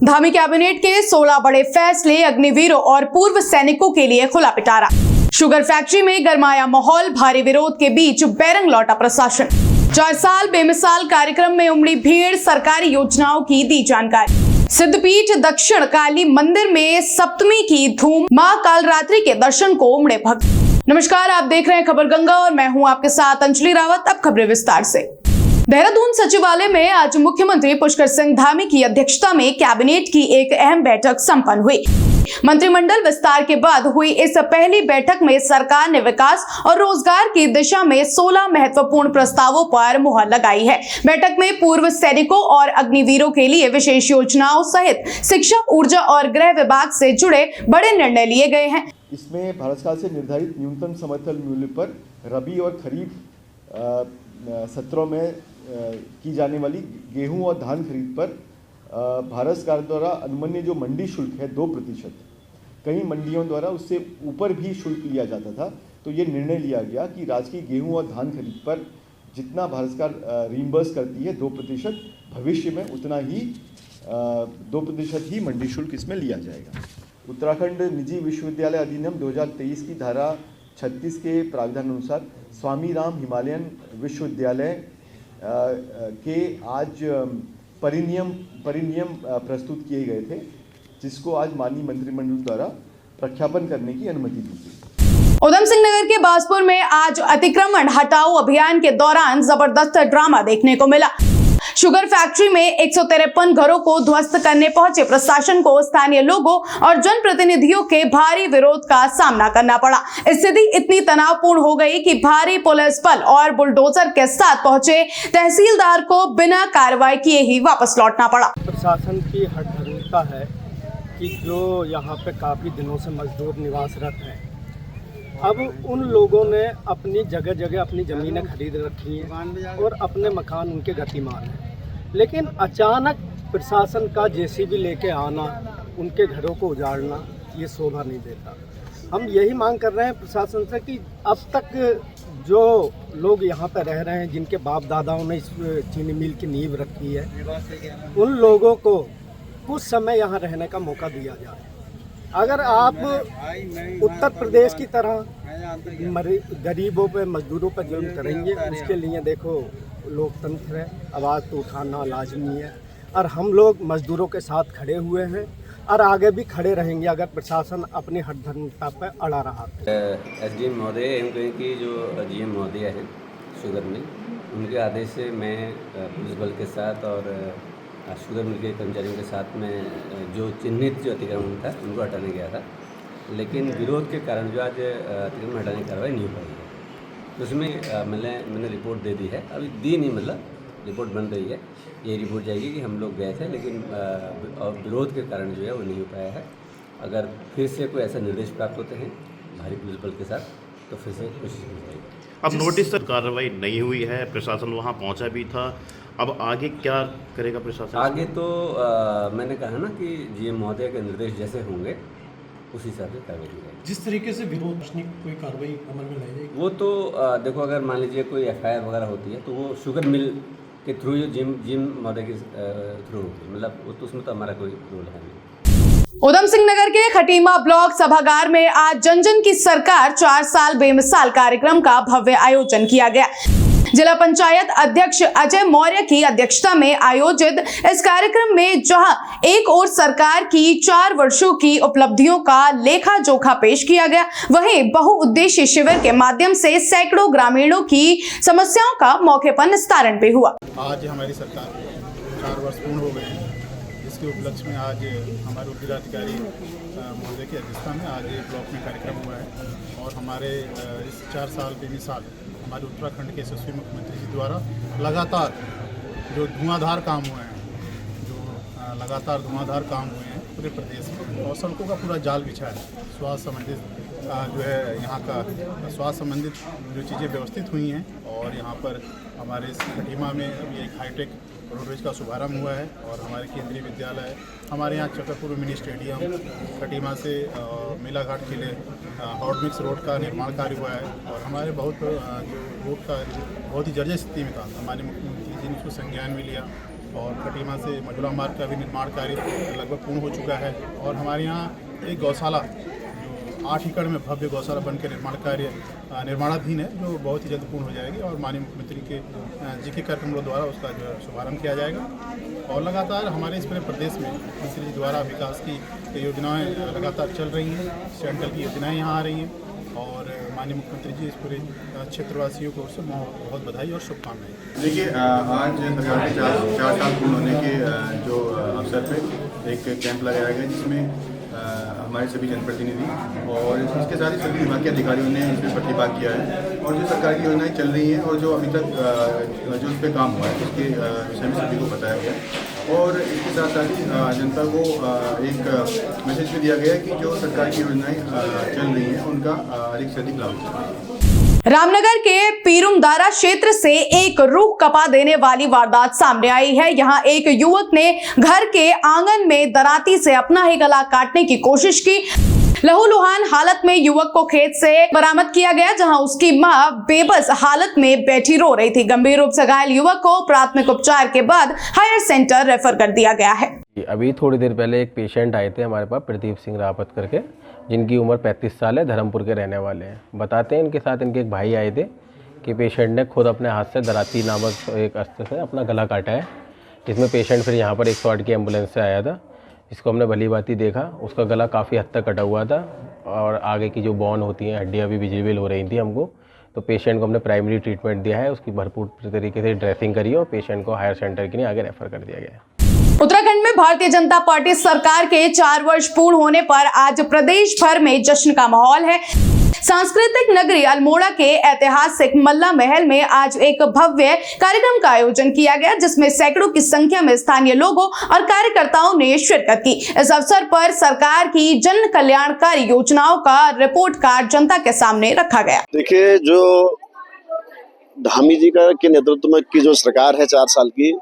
Dhami cabinet के 16 बड़े फैसले, अग्निवीरों और पूर्व सैनिकों के लिए खुला पिटारा। शुगर फैक्ट्री में गरमाया माहौल, भारी विरोध के बीच बैरंग लौटा प्रशासन। 4 साल बेमिसाल कार्यक्रम में उमड़ी भीड़, सरकारी योजनाओं की दी जानकारी। सिद्धपीठ दक्षिण काली मंदिर में सप्तमी की धूम, मां कालरात्रि के दर्शन को उमड़े भक्त। नमस्कार, आप देख रहे हैं खबर गंगा और मैं हूं आपके साथ अंजलि रावत। अब खबरें विस्तार से। देहरादून सचिवालय में आज मुख्यमंत्री पुष्कर सिंह धामी की अध्यक्षता में कैबिनेट की एक अहम बैठक संपन्न हुई। मंत्रिमंडल विस्तार के बाद हुई इस पहली बैठक में सरकार ने विकास और रोजगार की दिशा में 16 महत्वपूर्ण प्रस्तावों पर मुहर लगाई है। बैठक में पूर्व सैनिकों और अग्निवीरों के लिए विशेष योजनाओं सहित शिक्षा, ऊर्जा और गृह विभाग से जुड़े बड़े निर्णय लिए गए हैं। इसमें भारत सरकार से निर्धारित न्यूनतम समर्थन मूल्य पर रबी और खरीफ सत्रों में की जाने वाली गेहूं और धान खरीद पर भारत सरकार द्वारा अनुमान्य जो मंडी शुल्क है 2%, कई मंडियों द्वारा उससे ऊपर भी शुल्क लिया जाता था। तो ये निर्णय लिया गया कि राज्य की गेहूं और धान खरीद पर जितना भारत सरकार रीइंबर्स करती है 2%, भविष्य में उतना ही 2% ही मंडी शुल्क इसमें लिया जाएगा। उत्तराखंड निजी विश्वविद्यालय अधिनियम 2023 की धारा 36 के प्रावधान अनुसार स्वामी राम हिमालयन विश्वविद्यालय के आज परिनियम प्रस्तुत किए गए थे, जिसको आज माननीय मंत्रिमंडल द्वारा प्रख्यापन करने की अनुमति दी गई। उधम सिंह नगर के बासपुर में आज अतिक्रमण हटाओ अभियान के दौरान जबरदस्त ड्रामा देखने को मिला। शुगर फैक्ट्री में 153 घरों को ध्वस्त करने पहुंचे प्रशासन को स्थानीय लोगों और जनप्रतिनिधियों के भारी विरोध का सामना करना पड़ा। स्थिति इतनी तनावपूर्ण हो गई कि भारी पुलिस बल और बुलडोजर के साथ पहुंचे तहसीलदार को बिना कार्रवाई किए ही वापस लौटना पड़ा। प्रशासन की हठधर्मिता है कि जो यहाँ पे काफी दिनों से मजदूर निवासरत हैं, अब उन लोगों ने अपनी जगह जगह अपनी ज़मीनें खरीद रखी हैं और अपने मकान उनके गतिमान हैं, लेकिन अचानक प्रशासन का जेसीबी लेके आना, उनके घरों को उजाड़ना, ये शोभा नहीं देता। हम यही मांग कर रहे हैं प्रशासन से कि अब तक जो लोग यहाँ पर रह रहे हैं, जिनके बाप दादाओं ने इस चीनी मिल की नींव रखी है, उन लोगों को कुछ समय यहाँ रहने का मौका दिया जाए। अगर आप उत्तर प्रदेश की तरह गरीबों पे, मजदूरों पर जुल्म करेंगे, उसके लिए देखो लोकतंत्र है, आवाज़ तो उठाना लाजमी है और हम लोग मजदूरों के साथ खड़े हुए हैं और आगे भी खड़े रहेंगे अगर प्रशासन अपनी हठधर्मिता पर अड़ा रहा। एसडीएम महोदय एवं की जो जीएम महोदय है शुगर मिल, उनके आदेश से मैं पुलिस बल के साथ और शुगर मिल के कर्मचारियों के साथ में जो चिन्हित जो अतिक्रमण था उनको हटाने गया था, लेकिन विरोध के कारण जो आज अतिक्रमण हटाने की कार्रवाई नहीं हो पाई है। तो उसमें मैंने रिपोर्ट दे दी है, अभी दी नहीं, मतलब रिपोर्ट बन रही है। ये रिपोर्ट जाएगी कि हम लोग गए थे लेकिन विरोध के कारण जो है वो नहीं हो पाया है। अगर फिर से कोई ऐसा निर्देश प्राप्त होते हैं भारी पुलिस बल के साथ तो फिर से कोशिश की जाएगी। अब नोटिस तक कार्रवाई नहीं हुई है, प्रशासन वहाँ पहुँचा भी था, अब आगे क्या करेगा प्रशासन? आगे तो मैंने कहा ना कि जीएम महोदय के निर्देश जैसे होंगे उसी हिसाब से कार्रवाई की जाएगी। जिस तरीके से विरोध कोई कार्रवाई अमल में लाई जाएगी वो तो देखो, अगर मान लीजिए कोई एफआईआर वगैरह होती है तो वो शुगर मिल के थ्रू, जीएम महोदय के थ्रू होती है, मतलब वो तो उसमें तो हमारा कोई रोल है नहीं। उधम सिंह नगर के खटीमा ब्लॉक सभागार में आज जन जन की सरकार 4 साल बेमिसाल कार्यक्रम का भव्य आयोजन किया गया। जिला पंचायत अध्यक्ष अजय मौर्य की अध्यक्षता में आयोजित इस कार्यक्रम में जहां एक ओर सरकार की 4 वर्षों की उपलब्धियों का लेखा जोखा पेश किया गया, वहीं बहुउद्देशीय शिविर के माध्यम से सैकड़ों ग्रामीणों की समस्याओं का मौके पर निस्तारण भी हुआ। आज हमारी सरकार 4 वर्ष पूर्ण हो गए हैं, जिसके उपलक्ष्य में आज हमारे जिलाधिकारी महोदय की अध्यक्षता में आज ब्लॉक में कार्यक्रम हुआ है और हमारे इस 4 साल बेमिसाल हमारे उत्तराखंड के यशस्वी मुख्यमंत्री जी द्वारा लगातार जो धुआंधार काम हुए हैं, पूरे प्रदेश में, और सड़कों का पूरा जाल बिछा है। स्वास्थ्य संबंधित जो है यहाँ का स्वास्थ्य संबंधित जो चीज़ें व्यवस्थित हुई हैं और यहाँ पर हमारे खटीमा में अभी एक हाईटेक रोडवेज का शुभारंभ हुआ है और हमारे केंद्रीय विद्यालय, हमारे यहाँ चकरपुर मिनी स्टेडियम, खटीमा से मेलाघाट के लिए हॉट मिक्स रोड का निर्माण कार्य हुआ है और हमारे बहुत जो रोड का बहुत ही जर्जर स्थिति में था, हमारे मुख्यमंत्री जी ने उसको संज्ञान में लिया और खटीमा से मझुला मार्ग का भी निर्माण कार्य लगभग पूर्ण हो चुका है। और हमारे यहाँ एक गौशाला जो 8 एकड़ में भव्य गौशाला बन के निर्माणाधीन है, जो बहुत ही जल्द पूर्ण हो जाएगी और माननीय मुख्यमंत्री के जी के कार्यक्रमों द्वारा उसका जो है शुभारम्भ किया जाएगा। और लगातार हमारे इस पूरे प्रदेश में मुख्यमंत्री जी द्वारा विकास की योजनाएँ लगातार चल रही हैं, सेंट्रल की योजनाएँ यहाँ आ रही हैं और माननीय मुख्यमंत्री जी इस पूरे क्षेत्रवासियों को उससे बहुत बधाई और शुभकामनाएं। देखिए, आज सरकार के 4 साल पूर्ण होने के जो अवसर पे एक कैंप लगाया गया, जिसमें हमारे सभी जनप्रतिनिधि और इसके साथ ही सभी विभाग के अधिकारियों ने इसमें प्रतिभाग किया है। और जो सरकार की योजनाएं चल रही हैं और जो अभी तक जो उस पर काम हुआ है उसके विषय में सभी को बताया गया। और इसके साथ साथ ही जनता को एक मैसेज भी दिया गया है कि जो सरकार की योजनाएं चल रही हैं उनका अधिक से अधिक लाभ उठाएं। रामनगर के पीरुमदारा क्षेत्र से एक रूह कपा देने वाली वारदात सामने आई है। यहां एक युवक ने घर के आंगन में दराती से अपना ही गला काटने की कोशिश की। लहूलुहान हालत में युवक को खेत से बरामद किया गया, जहां उसकी मां बेबस हालत में बैठी रो रही थी। गंभीर रूप से घायल युवक को प्राथमिक उपचार के बाद हायर सेंटर रेफर कर दिया गया है। अभी थोड़ी देर पहले एक पेशेंट आए थे हमारे पास, प्रदीप सिंह रावत करके, जिनकी उम्र 35 साल है, धर्मपुर के रहने वाले हैं। बताते हैं इनके साथ इनके एक भाई आए थे कि पेशेंट ने खुद अपने हाथ से दराती नामक एक अस्त्र से अपना गला काटा है। इसमें पेशेंट फिर यहाँ पर 108 की एम्बुलेंस से आया था। इसको हमने भली भांति देखा, उसका गला काफ़ी हद तक कटा हुआ था और आगे की जो बोन होती हैं, हड्डियाँ भी विजिबल हो रही थी हमको। तो पेशेंट को हमने प्राइमरी ट्रीटमेंट दिया है, उसकी भरपूर तरीके से ड्रेसिंग करी और पेशेंट को हायर सेंटर के लिए आगे रेफर कर दिया गया है। उत्तराखंड में भारतीय जनता पार्टी सरकार के 4 वर्ष पूर्ण होने पर आज प्रदेश भर में जश्न का माहौल है। सांस्कृतिक नगरी अल्मोड़ा के ऐतिहासिक मल्ला महल में आज एक भव्य कार्यक्रम का आयोजन किया गया, जिसमें सैकड़ों की संख्या में स्थानीय लोगों और कार्यकर्ताओं ने शिरकत की। इस अवसर पर सरकार की जन कल्याणकारी योजनाओं का रिपोर्ट कार्ड जनता के सामने रखा गया। देखिए, जो धामी जी के नेतृत्व में की जो सरकार है 4 साल की,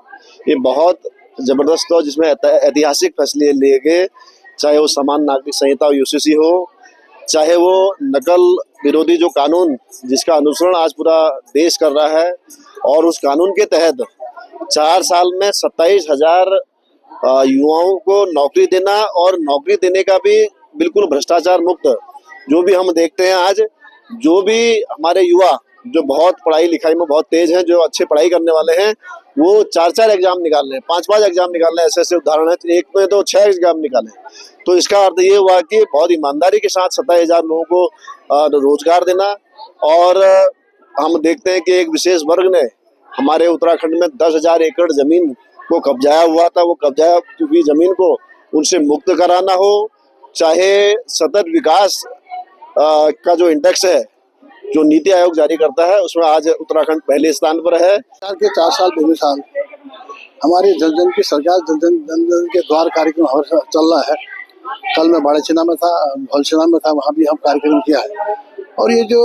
ये बहुत जबरदस्त हो, जिसमें ऐतिहासिक फैसले लिए गए, चाहे वो समान नागरिक संहिता यूसीसी हो, चाहे वो नकल विरोधी जो कानून जिसका अनुसरण आज पूरा देश कर रहा है, और उस कानून के तहत 4 साल में 27,000 युवाओं को नौकरी देना, और नौकरी देने का भी बिल्कुल भ्रष्टाचार मुक्त। जो भी हम देखते हैं आज, जो भी हमारे युवा जो बहुत पढ़ाई लिखाई में बहुत तेज हैं, जो अच्छे पढ़ाई करने वाले हैं, वो 4-4 एग्जाम निकाल रहे हैं, 5-5 एग्जाम निकाल रहे हैं। ऐसे उदाहरण है, एक में तो 6 एग्जाम निकाले। तो इसका अर्थ ये हुआ कि बहुत ईमानदारी के साथ 27,000 लोगों को रोजगार देना। और हम देखते हैं कि एक विशेष वर्ग ने हमारे उत्तराखंड में 10,000 एकड़ जमीन को कब्जाया हुआ था, वो कब्जाया हुई जमीन को उनसे मुक्त कराना हो, चाहे सतत विकास का जो इंडेक्स है जो नीति आयोग जारी करता है, उसमें आज उत्तराखंड पहले स्थान पर है। सरकार के 4 साल बेमिसाल हमारी जन जन की सरकार, जन जन के द्वार कार्यक्रम चल रहा है। कल मैं बाड़ेछिना में था, भोलछिना में था, वहाँ भी हम कार्यक्रम किया है। और ये जो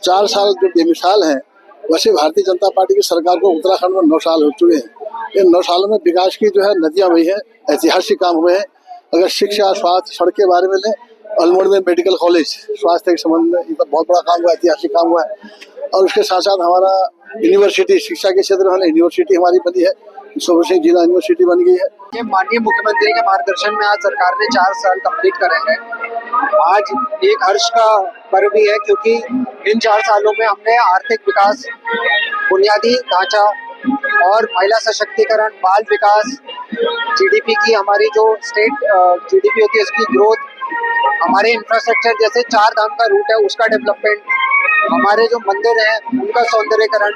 4 साल जो बेमिसाल हैं, वैसे भारतीय जनता पार्टी की सरकार को उत्तराखंड में 9 साल हो चुके हैं। इन 9 सालों में विकास की जो है नदियाँ बही हैं, ऐतिहासिक काम हुए हैं। अगर शिक्षा, स्वास्थ्य, सड़क के बारे में लें, अल्मोड़ा में मेडिकल कॉलेज, स्वास्थ्य के संबंध में ये तो बहुत बड़ा काम हुआ, ऐतिहासिक काम हुआ है। और उसके साथ साथ हमारा यूनिवर्सिटी, शिक्षा के क्षेत्र में यूनिवर्सिटी हमारी बनी है, सोबर सिंह जिला यूनिवर्सिटी बन गई है। ये माननीय मुख्यमंत्री के मार्गदर्शन में आज सरकार ने 4 साल कंप्लीट करे हैं। आज एक हर्ष का पर्व भी है, क्योंकि इन 4 सालों में हमने आर्थिक विकास, बुनियादी ढांचा और महिला सशक्तिकरण, बाल विकास, जीडीपी की हमारी जो स्टेट जीडीपी होती है उसकी ग्रोथ, हमारे इंफ्रास्ट्रक्चर जैसे 4 धाम का रूट है उसका डेवलपमेंट, हमारे जो मंदिर हैं उनका सौंदर्यकरण,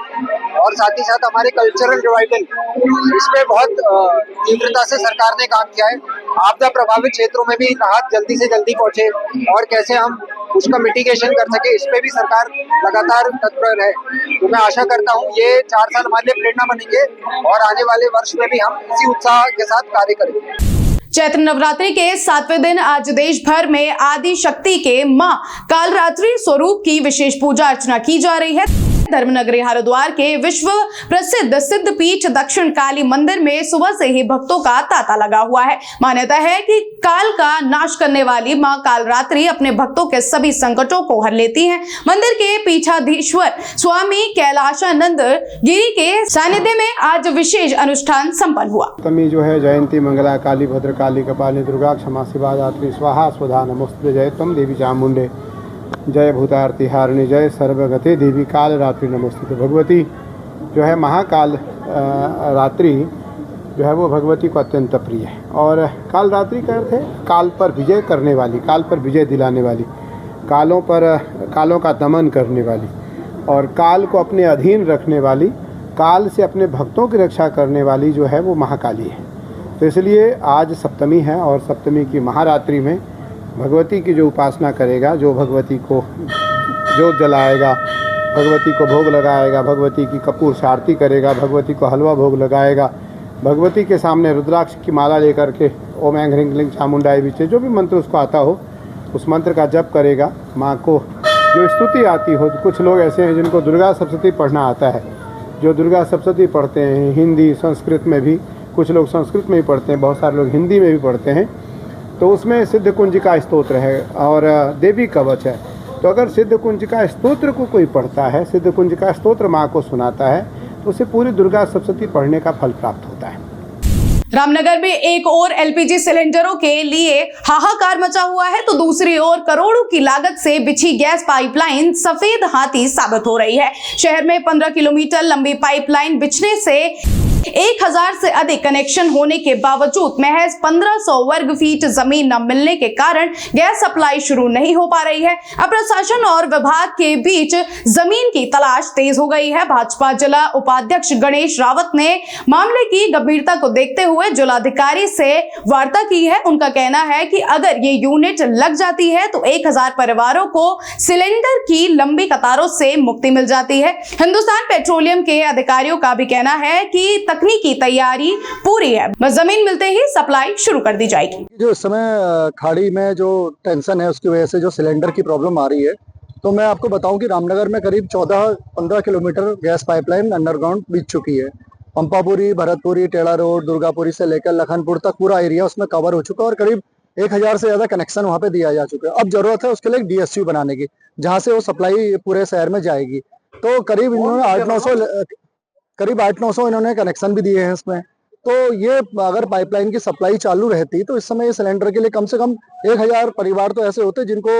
और साथ ही साथ हमारे कल्चरल रिवाइवल, इस पे बहुत तीव्रता से सरकार ने काम किया है। आपदा प्रभावित क्षेत्रों में भी राहत जल्दी से जल्दी पहुंचे और कैसे हम उसका मिटिगेशन कर सके, इस पे भी सरकार लगातार तत्पर है। तो मैं आशा करता हूँ ये 4 साल हमारे लिए प्रेरणा बनेंगे और आने वाले वर्ष में भी हम इसी उत्साह के साथ कार्य करेंगे। चैत्र नवरात्रि के 7वें दिन आज देश भर में आदि शक्ति के मां कालरात्रि स्वरूप की विशेष पूजा अर्चना की जा रही है। धर्मनगरी हरिद्वार के विश्व प्रसिद्ध सिद्ध पीठ दक्षिण काली मंदिर में सुबह से ही भक्तों का तांता लगा हुआ है। मान्यता है कि काल का नाश करने वाली मां कालरात्रि अपने भक्तों के सभी संकटों को हर लेती हैं। मंदिर के पीठाधीश्वर स्वामी कैलाशानंद गिरी के सानिध्य में आज विशेष अनुष्ठान संपन्न हुआ। अष्टमी जो है जयंती मंगला काली भद्र काली कपाली दुर्गा क्षमा शिवा दात्री स्वाहा स्वधा नमोस्तुते जय तम देवी चामुंडे जय भूतारती हारिणी जय सर्वगते देवी काल रात्रि नमोस्तुते। भगवती जो है महाकाल रात्रि जो है वो भगवती को अत्यंत प्रिय है और काल रात्रि का अर्थ है काल पर विजय करने वाली, काल पर विजय दिलाने वाली, कालों का दमन करने वाली और काल को अपने अधीन रखने वाली, काल से अपने भक्तों की रक्षा करने वाली जो है वो महाकाली है। तो इसलिए आज सप्तमी है और सप्तमी की महारात्रि में भगवती की जो उपासना करेगा, जो भगवती को जोत जलाएगा, भगवती को भोग लगाएगा, भगवती की कपूर से आरती करेगा, भगवती को हलवा भोग लगाएगा, भगवती के सामने रुद्राक्ष की माला लेकर के ओम ऐं ह्रीं क्लीं चामुंडाई विचे जो भी मंत्र उसको आता हो उस मंत्र का जप करेगा। माँ को जो स्तुति आती हो, कुछ लोग ऐसे हैं जिनको दुर्गा सप्तशती पढ़ना आता है, जो दुर्गा सप्तशती पढ़ते हैं हिंदी संस्कृत में भी, कुछ लोग संस्कृत में भी पढ़ते हैं, बहुत सारे लोग हिंदी में भी पढ़ते हैं। तो उसमें सिद्ध कुंजिका स्तोत्र है और देवी कवच है। तो अगर सिद्ध कुंजिका स्तोत्र को कोई पढ़ता है, सिद्ध कुंजिका स्तोत्र माँ को सुनाता है, तो उसे पूरी दुर्गा सप्तशती पढ़ने का फल प्राप्त होता है। रामनगर में एक ओर एलपीजी सिलेंडरों के लिए हाहाकार मचा हुआ है तो दूसरी ओर करोड़ों की लागत से बिछी गैस पाइपलाइन सफेद हाथी साबित हो रही है। शहर में 15 किलोमीटर लंबी पाइपलाइन बिछने से 1000 से अधिक कनेक्शन होने के बावजूद महज 1500 वर्ग फीट जमीन न मिलने के कारण गैस सप्लाई शुरू नहीं हो पा रही है। अब प्रशासन और विभाग के बीच जमीन की तलाश तेज हो गई है। भाजपा जिला उपाध्यक्ष गणेश रावत ने मामले की गंभीरता को देखते हुए जिलाधिकारी से वार्ता की है। उनका कहना है कि अगर ये यूनिट लग जाती है तो 1000 परिवारों को सिलेंडर की लंबी कतारों से मुक्ति मिल जाती है। हिंदुस्तान पेट्रोलियम के अधिकारियों का भी कहना है कि तकनीकी तैयारी पूरी है, बस जमीन मिलते ही सप्लाई शुरू कर दी जाएगी। जो इस समय खाड़ी में जो टेंशन है उसकी वजह से जो सिलेंडर की प्रॉब्लम आ रही है, तो मैं आपको बताऊं कि रामनगर में करीब 14-15 किलोमीटर गैस पाइपलाइन अंडरग्राउंड बिछ चुकी है। पंपापुरी, भरतपुरी, टेढ़ा रोड, दुर्गापुरी से लेकर लखनपुर तक पूरा एरिया उसमें कवर हो चुका है और करीब 1000 से ज्यादा कनेक्शन वहाँ पे दिया जा चुका है। अब जरूरत है उसके लिए DSU बनाने की, जहाँ से वो सप्लाई पूरे शहर में जाएगी। तो करीब इन्होंने 800-900 इन्होंने कनेक्शन भी दिए हैं इसमें। तो ये अगर पाइपलाइन की सप्लाई चालू रहती तो इस समय ये सिलेंडर के लिए कम से कम 1000 परिवार तो ऐसे होते जिनको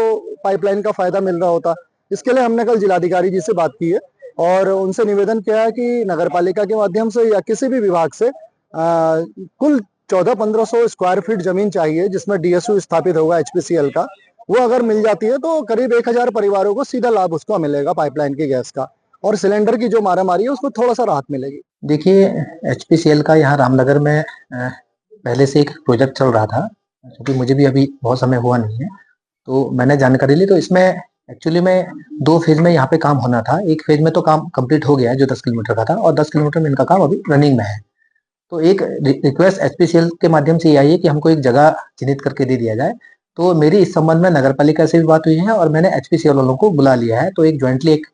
पाइपलाइन का फायदा मिल रहा होता। इसके लिए हमने कल जिलाधिकारी जी से बात की है और उनसे निवेदन किया है कि नगर पालिका के माध्यम से या किसी भी विभाग से कुल 1400-1500 स्क्वायर फीट जमीन चाहिए जिसमें DSU स्थापित होगा HPCL का। वो अगर मिल जाती है तो करीब 1000 परिवारों को सीधा लाभ उसको मिलेगा पाइपलाइन की गैस का, और सिलेंडर की जो मारामारी है उसको थोड़ा सा राहत मिलेगी। देखिए, HPCL का यहाँ रामनगर में पहले से एक प्रोजेक्ट चल रहा था, क्योंकि मुझे भी अभी बहुत समय हुआ नहीं है, तो मैंने जानकारी ली। तो इसमें एक्चुअली में 2 फेज में यहाँ पे काम होना था। एक फेज में तो काम कंप्लीट हो गया है जो 10 किलोमीटर का था, और 10 किलोमीटर में इनका काम अभी रनिंग में है। तो एक रिक्वेस्ट HPCL के माध्यम से ये आई है कि हमको एक जगह चिन्हित करके दे दिया जाए। तो मेरी इस संबंध में नगर पालिका से भी बात हुई है और मैंने HPCL वालों को बुला लिया है। तो एक ज्वाइंटली एक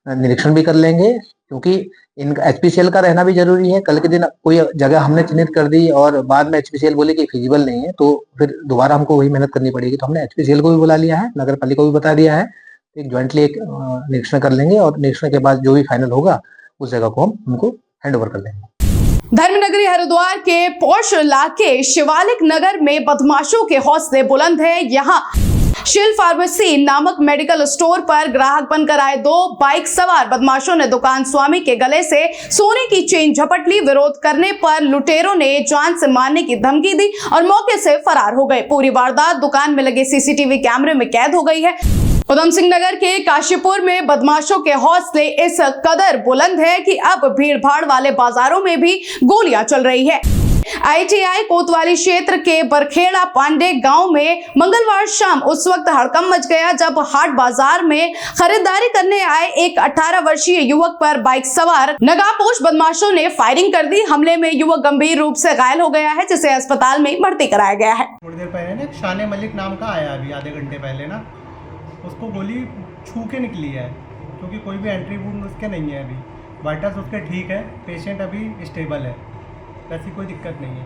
निरीक्षण भी कर लेंगे, क्योंकि इनका HPCL का रहना भी जरूरी है। कल के दिन कोई जगह हमने चिन्हित कर दी और बाद में HPCL बोले कि फिजिबल नहीं है, तो फिर दोबारा हमको वही मेहनत करनी पड़ेगी। तो हमने HPCL को भी बुला लिया है, नगर पालिका को भी बता दिया है। एक ज्वाइंटली एक निरीक्षण कर लेंगे और निरीक्षण के बाद जो भी फाइनल होगा उस जगह को हम उनको हैंड ओवर कर देंगे। धर्मनगरी हरिद्वार के पौष इलाके शिवालिक नगर में बदमाशों के हौसले बुलंद है। यहाँ शिल फार्मेसी नामक मेडिकल स्टोर पर ग्राहक बनकर आए 2 बाइक सवार बदमाशों ने दुकान स्वामी के गले से सोने की चेन झपट ली। विरोध करने पर लुटेरों ने जान से मारने की धमकी दी और मौके से फरार हो गए। पूरी वारदात दुकान में लगे CCTV कैमरे में कैद हो गई है। उधम सिंह नगर के काशीपुर में बदमाशों के हौसले इस कदर बुलंद है कि अब भीड़ भाड़ वाले बाजारों में भी गोलियां चल रही है। ITI कोतवाली क्षेत्र के बरखेड़ा पांडे गांव में मंगलवार शाम उस वक्त हड़कंप मच गया जब हाट बाजार में खरीदारी करने आए एक 18 वर्षीय युवक पर बाइक सवार नकाबपोश बदमाशों ने फायरिंग कर दी। हमले में युवक गंभीर रूप से घायल हो गया है, जिसे अस्पताल में भर्ती कराया गया है। थोड़ी देर पहले ना शान मलिक नाम का आया, अभी आधे घंटे पहले ना, उसको गोली छू के निकली है क्योंकि कोई भी एंट्री वुंड उसके नहीं है, अभी वाइटल्स उसके ठीक है, पेशेंट अभी स्टेबल है, ऐसी कोई दिक्कत नहीं है।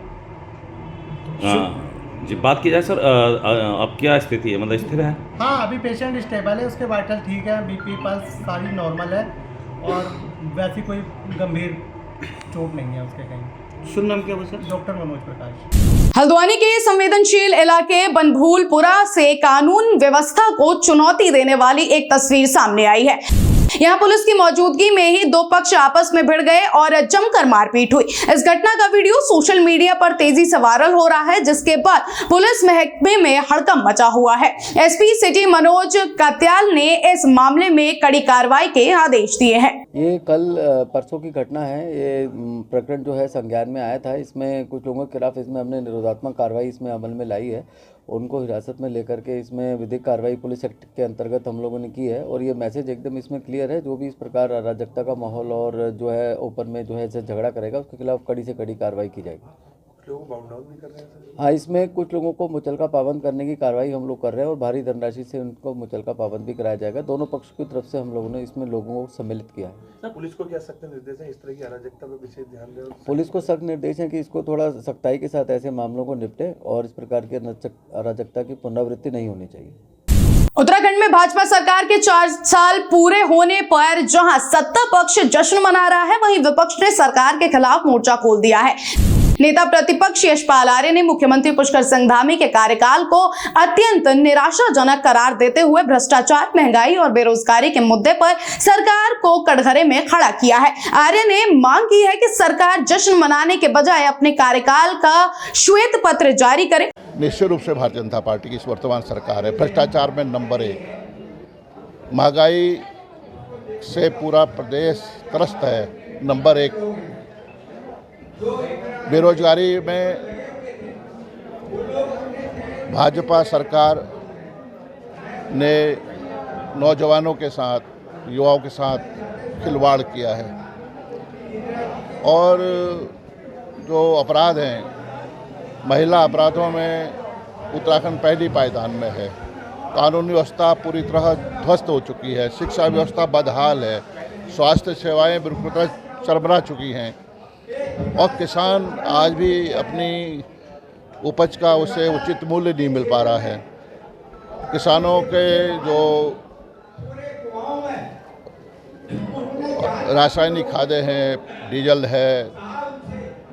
जी, बात की जाए सर, अब क्या स्थिति है, मतलब स्थिर है? हाँ, अभी पेशेंट स्टेबल है, उसके वाइटल ठीक है, बीपी पल्स सारी नॉर्मल है और वैसी कोई गंभीर चोट नहीं है उसके कहीं। शुभ नाम क्या है सर? डॉक्टर मनोज प्रकाश। हल्द्वानी के संवेदनशील इलाके बनभूलपुरा से कानून व्यवस्था को चुनौती देने वाली एक तस्वीर सामने आई है। यहाँ पुलिस की मौजूदगी में ही दो पक्ष आपस में भिड़ गए और जमकर मारपीट हुई। इस घटना का वीडियो सोशल मीडिया पर तेजी से वायरल हो रहा है, जिसके बाद पुलिस महकमे में हड़कंप मचा हुआ है। एसपी सिटी मनोज कत्याल ने इस मामले में कड़ी कार्रवाई के आदेश दिए हैं। ये कल परसों की घटना है। ये प्रकरण जो है संज्ञान में आया था। इसमें कुछ लोगों के खिलाफ इसमें हमने निरोधात्मक कार्रवाई इसमें अमल में लाई है। उनको हिरासत में लेकर के इसमें विधिक कार्रवाई पुलिस एक्ट के अंतर्गत हम लोगों ने की है और ये मैसेज एकदम इसमें क्लियर है। जो भी इस प्रकार अराजकता का माहौल और जो है ओपन में जो है झगड़ा करेगा उसके खिलाफ कड़ी से कड़ी कार्रवाई की जाएगी। लोग बाउंड डाउन भी कर रहे हैं? हाँ, इसमें कुछ लोगों को मुचलका पाबंद करने की कार्रवाई हम लोग कर रहे हैं और भारी धनराशि से उनको मुचलका पाबंद भी कराया जाएगा। दोनों पक्ष की तरफ से हम लोगों ने इसमें लोगों को सम्मिलित किया है। पुलिस को क्या सख्त निर्देश है इस तरह की अराजकता पर विशेष ध्यान दें? पुलिस को सख्त निर्देश है कि इसको थोड़ा सख्ताई के साथ ऐसे मामलों को निपटे और इस प्रकार के अराजकता की पुनरावृत्ति नहीं होनी चाहिए। उत्तराखंड में भाजपा सरकार के 4 साल पूरे होने पर जहां सत्ता पक्ष जश्न मना रहा है, वहीं विपक्ष ने सरकार के खिलाफ मोर्चा खोल दिया है। नेता प्रतिपक्ष यशपाल आर्य ने मुख्यमंत्री पुष्कर सिंह धामी के कार्यकाल को अत्यंत निराशाजनक करार देते हुए भ्रष्टाचार, महंगाई और बेरोजगारी के मुद्दे पर सरकार को कटघरे में खड़ा किया है। आर्य ने मांग की है कि सरकार जश्न मनाने के बजाय अपने कार्यकाल का श्वेत पत्र जारी करे। निश्चित रूप से भारतीय जनता पार्टी की इस वर्तमान सरकार है भ्रष्टाचार में नंबर 1, महंगाई से पूरा प्रदेश त्रस्त है नंबर 1, बेरोजगारी में भाजपा सरकार ने नौजवानों के साथ, युवाओं के साथ खिलवाड़ किया है और जो अपराध हैं, महिला अपराधों में उत्तराखंड पहली पायदान में है। कानूनी व्यवस्था पूरी तरह ध्वस्त हो चुकी है, शिक्षा व्यवस्था बदहाल है, स्वास्थ्य सेवाएं बिल्कुल चरमरा चुकी हैं और किसान आज भी अपनी उपज का उसे उचित मूल्य नहीं मिल पा रहा है। किसानों के जो रासायनिक खादें हैं, डीजल है,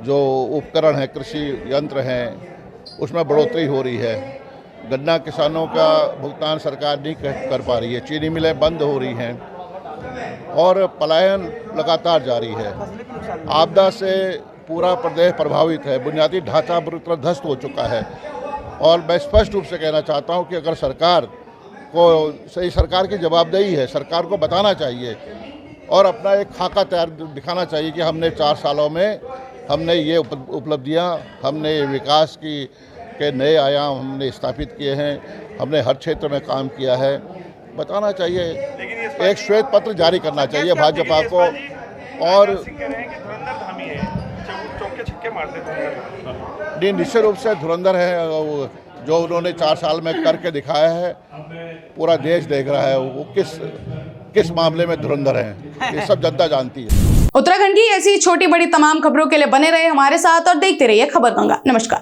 जो उपकरण हैं, कृषि यंत्र हैं, उसमें बढ़ोतरी हो रही है। गन्ना किसानों का भुगतान सरकार नहीं कर पा रही है, चीनी मिलें बंद हो रही हैं और पलायन लगातार जारी है। आपदा से पूरा प्रदेश प्रभावित है, बुनियादी ढांचा बुरी तरह ध्वस्त हो चुका है और मैं स्पष्ट रूप से कहना चाहता हूं कि अगर सरकार को सही सरकार की जवाबदेही है, सरकार को बताना चाहिए और अपना एक खाका तैयार दिखाना चाहिए कि हमने 4 सालों में हमने ये उपलब्धियां, हमने विकास के नए आयाम हमने स्थापित किए हैं, हमने हर क्षेत्र में काम किया है, बताना चाहिए। एक श्वेत पत्र जारी करना चाहिए भाजपा को और निश्चित रूप से धुरंधर है जो उन्होंने 4 साल में करके दिखाया है। पूरा देश देख रहा है वो किस मामले में धुरंधर हैं, ये सब जनता जानती है। उत्तराखंड की ऐसी छोटी बड़ी तमाम खबरों के लिए बने रहे हमारे साथ और देखते रहिए खबर गंगा। नमस्कार।